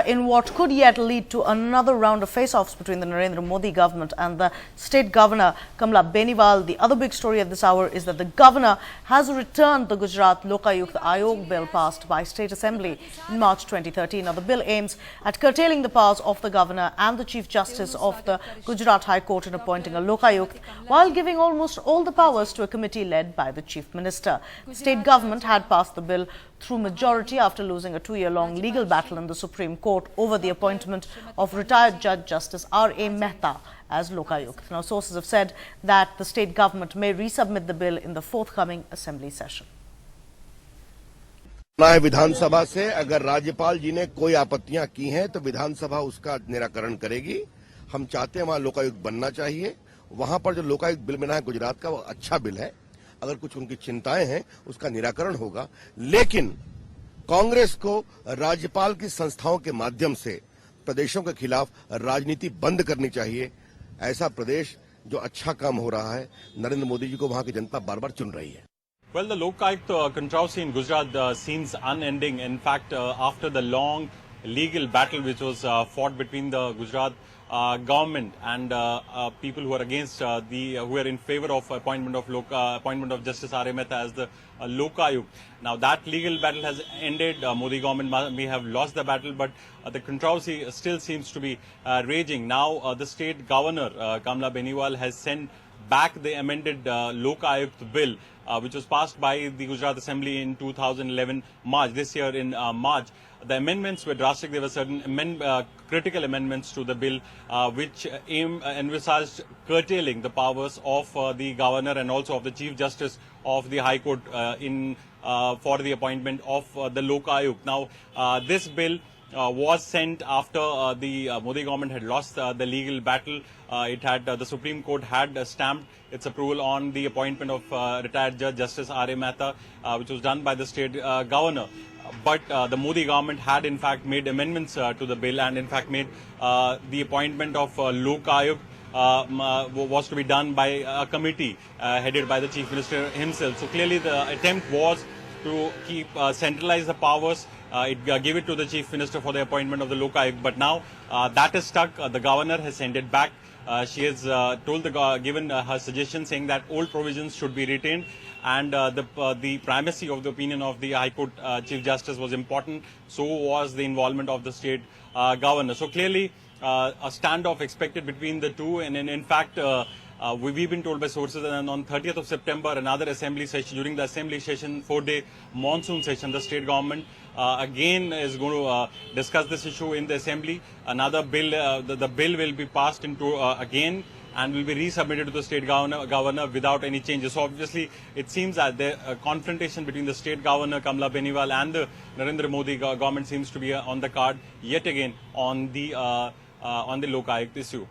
in what could yet lead to another round of face-offs between the Narendra Modi government and the state governor Kamla Beniwal. The other big story at this hour is that the governor has returned the Gujarat Lokayukt Ayog bill passed by State Assembly in March 2013. Now, the bill aims at curtailing the powers of the governor and the Chief Justice of the Gujarat High Court in appointing a Lokayukt, while giving almost all the powers to a committee led by the Chief Minister. The state government had passed the bill through majority after losing a 2-year-long legal battle in the Supreme Court over the appointment of retired Judge Justice R.A. Mehta as Lokayukt. Now, sources have said that the state government may resubmit the bill in the forthcoming assembly session. विधानसभा से अगर राज्यपाल जी ने कोई आपत्तियां की हैं तो विधानसभा उसका निराकरण करेगी। हम चाहते हैं वहां लोकायुक्त बनना चाहिए। वहां पर जो लोकायुक्त बिल बना है गुजरात का, वो अच्छा बिल है। अगर कुछ उनकी चिंताएं हैं उसका निराकरण होगा, लेकिन कांग्रेस को राज्यपाल की संस्थाओं के माध्यम से प्रदेशों के खिलाफ राजनीति बंद करनी चाहिए। ऐसा प्रदेश जो अच्छा काम हो रहा है, नरेंद्र मोदी जी को वहां की जनता बार बार चुन रही है। Well, the Lokayukt controversy in Gujarat seems unending. In fact, after the long legal battle which was fought between the Gujarat government and people who are against who are in favor of appointment of Justice R.A. Mehta as the Lokayukt. Now that legal battle has ended. Modi government may have lost the battle, but the controversy still seems to be raging. Now the state governor Kamla Beniwal has sent back the amended Lokayukt bill, which was passed by the Gujarat Assembly in 2011 March. This year in March, the amendments were drastic. There were certain critical amendments to the bill, which envisaged curtailing the powers of the governor and also of the Chief Justice of the High Court for the appointment of the Lokayukt. Now, this bill was sent after the Modi government had lost the legal battle. The Supreme Court had stamped its approval on the appointment of retired Judge Justice R.A. Mehta, which was done by the state governor. But the Modi government had in fact made amendments to the bill and in fact made the appointment of Lokayukt was to be done by a committee headed by the Chief Minister himself. So clearly the attempt was to keep centralize the powers. Give it to the Chief Minister for the appointment of the Lokayukt, but now that is stuck. The governor has sent it back. She has given her suggestion saying that old provisions should be retained, and the primacy of the opinion of the High Court Chief Justice was important. So was the involvement of the state governor. So clearly a standoff expected between the two, and in fact we've been told by sources that on 30th of September, another assembly session, during the assembly session, 4-day monsoon session, the state government again is going to discuss this issue in the assembly. Another bill, the bill will be passed into again and will be resubmitted to the state governor without any changes. So obviously, it seems that the confrontation between the state governor Kamla Beniwal and the Narendra Modi government seems to be on the card yet again on the Lokayukt issue.